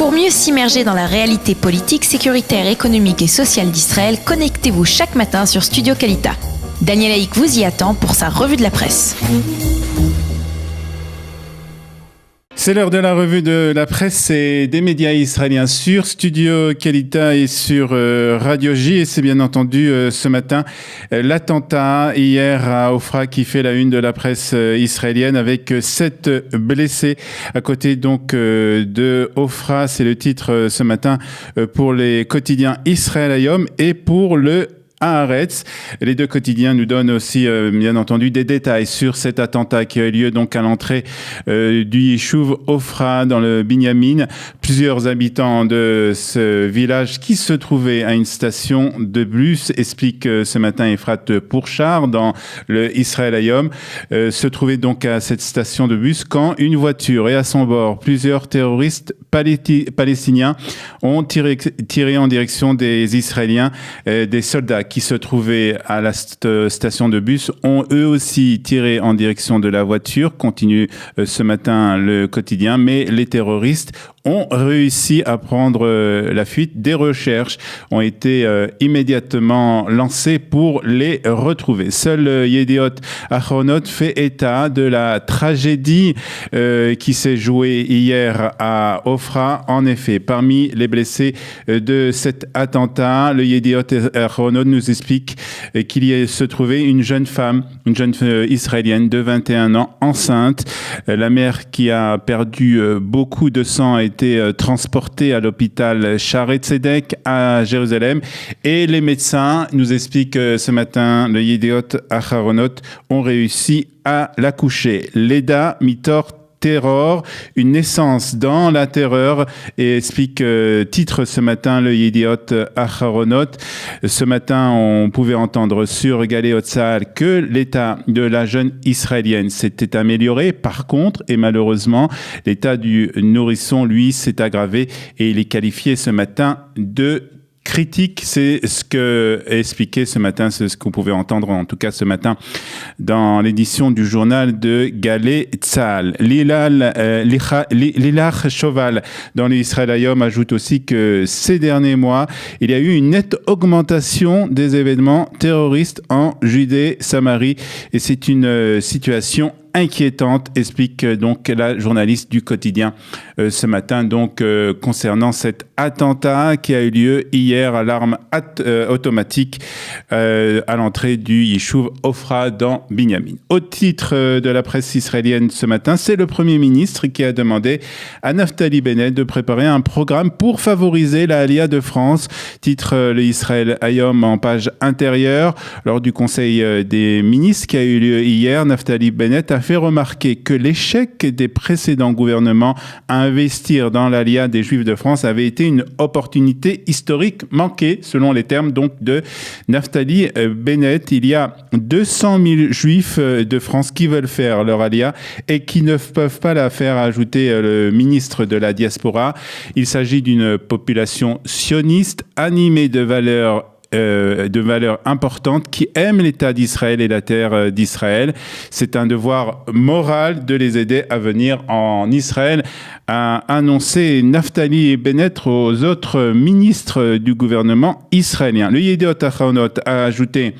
Pour mieux s'immerger dans la réalité politique, sécuritaire, économique et sociale d'Israël, connectez-vous chaque matin sur Studio Kalita. Daniel Haïk vous y attend pour sa revue de la presse. C'est l'heure de la revue de la presse et des médias israéliens sur Studio Kalita et sur Radio J. Et c'est bien entendu ce matin l'attentat hier à Ofra qui fait la une de la presse israélienne avec 7 blessés. À côté donc de Ofra, c'est le titre ce matin pour les quotidiens Israël Hayom et pour le Haaretz. Les deux quotidiens nous donnent aussi, bien entendu, des détails sur cet attentat qui a eu lieu donc à l'entrée du Yishuv Ofra dans le Binyamin. Plusieurs habitants de ce village qui se trouvait à une station de bus, explique ce matin Efrat Pourchard dans le Israël Hayom, se trouvait donc à cette station de bus quand une voiture et à son bord plusieurs terroristes palestiniens ont tiré en direction des Israéliens, des soldats qui se trouvaient à la station de bus ont eux aussi tiré en direction de la voiture, continue ce matin le quotidien, mais les terroristes ont réussi à prendre la fuite. Des recherches ont été immédiatement lancées pour les retrouver. Seul Yediot Ahronot fait état de la tragédie qui s'est jouée hier à Ofra. En effet, parmi les blessés de cet attentat, le Yediot Ahronot nous explique qu'il se trouvait une jeune femme, une jeune israélienne de 21 ans, enceinte. La mère qui a perdu beaucoup de sang a été transportée à l'hôpital Shaare Tzedek à Jérusalem et les médecins nous expliquent ce matin, le Yediot Aharonot, ont réussi à l'accoucher. Leda Mitor Terror, une naissance dans la terreur, et explique titre ce matin le Yediot Aharonot. Ce matin, on pouvait entendre sur Galei Tzahal que l'état de la jeune israélienne s'était amélioré. Par contre, et malheureusement, l'état du nourrisson, lui, s'est aggravé et il est qualifié ce matin de critique. C'est ce que expliqué ce matin, c'est ce qu'on pouvait entendre en tout cas ce matin dans l'édition du journal de Galei Tzahal. Lilach Choval dans l'Israël Hayom ajoute aussi que ces derniers mois, il y a eu une nette augmentation des événements terroristes en Judée-Samarie et c'est une situation inquiétante, explique donc la journaliste du quotidien ce matin, donc concernant cet attentat qui a eu lieu hier à l'arme automatique à l'entrée du Yishuv Ofra dans Binyamin. Au titre de la presse israélienne ce matin, c'est le Premier ministre qui a demandé à Naftali Bennett de préparer un programme pour favoriser la Aliyah de France, titre le Israël Hayom en page intérieure. Lors du Conseil des ministres qui a eu lieu hier, Naftali Bennett a fait remarquer que l'échec des précédents gouvernements à investir dans l'Aliyah des Juifs de France avait été une opportunité historique manquée, selon les termes donc de Naftali Bennett. Il y a 200 000 Juifs de France qui veulent faire leur Aliyah et qui ne peuvent pas la faire, a ajouté le ministre de la Diaspora. Il s'agit d'une population sioniste animée de valeurs importantes qui aiment l'État d'Israël et la terre d'Israël. C'est un devoir moral de les aider à venir en Israël, a annoncé Naftali Bennett aux autres ministres du gouvernement israélien. Le Yediot Aharonot a ajouté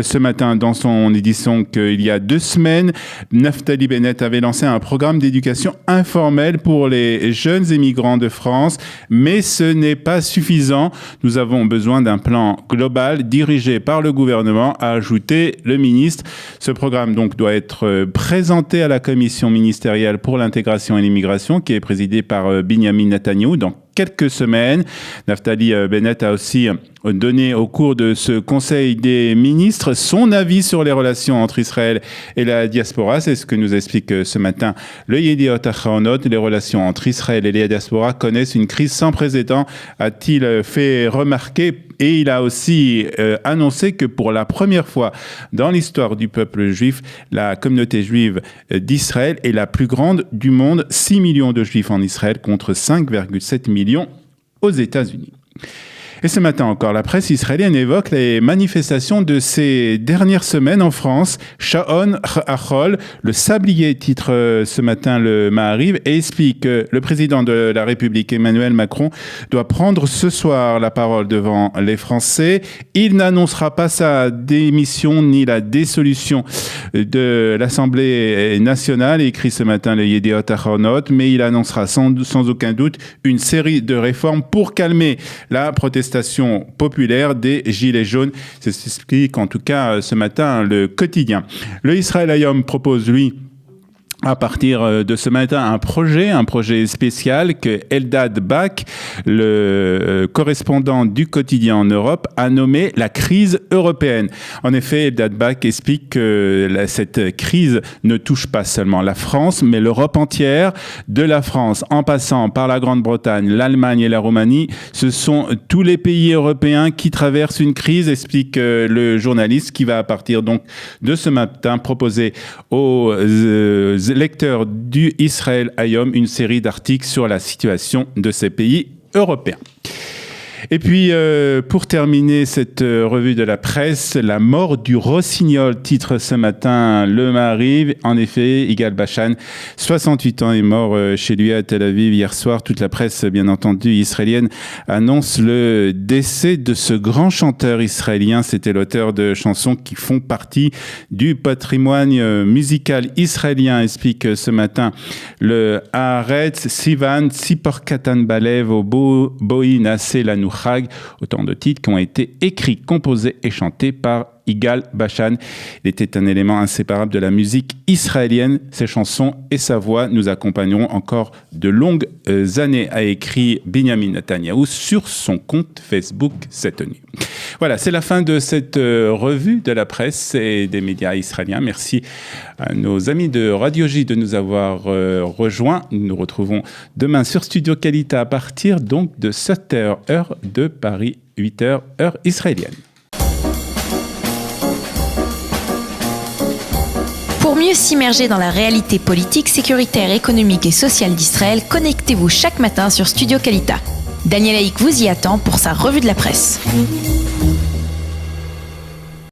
ce matin dans son édition qu'il y a 2 semaines, Naftali Bennett avait lancé un programme d'éducation informelle pour les jeunes émigrants de France, mais ce n'est pas suffisant. Nous avons besoin d'un plan global dirigé par le gouvernement, a ajouté le ministre. Ce programme donc doit être présenté à la commission ministérielle pour l'intégration et l'immigration qui est présidée par Binyamin Netanyahou dans quelques semaines. Naftali Bennett a aussi donné au cours de ce Conseil des ministres son avis sur les relations entre Israël et la diaspora. C'est ce que nous explique ce matin le Yediot Aharonot. Les relations entre Israël et la diaspora connaissent une crise sans précédent, a-t-il fait remarquer. Et il a aussi annoncé que pour la première fois dans l'histoire du peuple juif, la communauté juive d'Israël est la plus grande du monde. 6 millions de juifs en Israël contre 5,7 millions aux États-Unis. Et ce matin encore, la presse israélienne évoque les manifestations de ces dernières semaines en France. Shaon Hachol, le sablier, titre ce matin le Maariv, et explique que le président de la République, Emmanuel Macron, doit prendre ce soir la parole devant les Français. Il n'annoncera pas sa démission ni la dissolution de l'Assemblée nationale, écrit ce matin le Yediot Ahronot, mais il annoncera sans aucun doute une série de réformes pour calmer la protestation populaire des Gilets jaunes. C'est ce qu'explique en tout cas ce matin le quotidien. Le Israël Hayom propose, lui, à partir de ce matin, un projet spécial que Eldad Bak, le correspondant du quotidien en Europe, a nommé la crise européenne. En effet, Eldad Bak explique que cette crise ne touche pas seulement la France, mais l'Europe entière. De la France, en passant par la Grande-Bretagne, l'Allemagne et la Roumanie, ce sont tous les pays européens qui traversent une crise, explique le journaliste, qui va à partir donc de ce matin proposer aux lecteurs du Israël Hayom une série d'articles sur la situation de ces pays européens. Et puis, pour terminer cette revue de la presse, la mort du rossignol, titre ce matin le Maariv. En effet, Yigal Bashan, 68 ans, est mort chez lui à Tel Aviv hier soir. Toute la presse, bien entendu, israélienne, annonce le décès de ce grand chanteur israélien. C'était l'auteur de chansons qui font partie du patrimoine musical israélien, explique ce matin le Haaretz. Sivan, Sipor Katan Balev, Obo, Boi Nase Lanu Chag, autant de titres qui ont été écrits, composés et chantés par Yigal Bashan. Il était un élément inséparable de la musique israélienne. Ses chansons et sa voix nous accompagneront encore de longues années, a écrit Benjamin Netanyahou sur son compte Facebook cette nuit. Voilà, c'est la fin de cette revue de la presse et des médias israéliens. Merci à nos amis de Radio J de nous avoir rejoints. Nous nous retrouvons demain sur Studio Kalita à partir donc de 7h, heure de Paris, 8h, heure israélienne. Pour mieux s'immerger dans la réalité politique, sécuritaire, économique et sociale d'Israël, connectez-vous chaque matin sur Studio Kalita. Daniel Haïk vous y attend pour sa revue de la presse.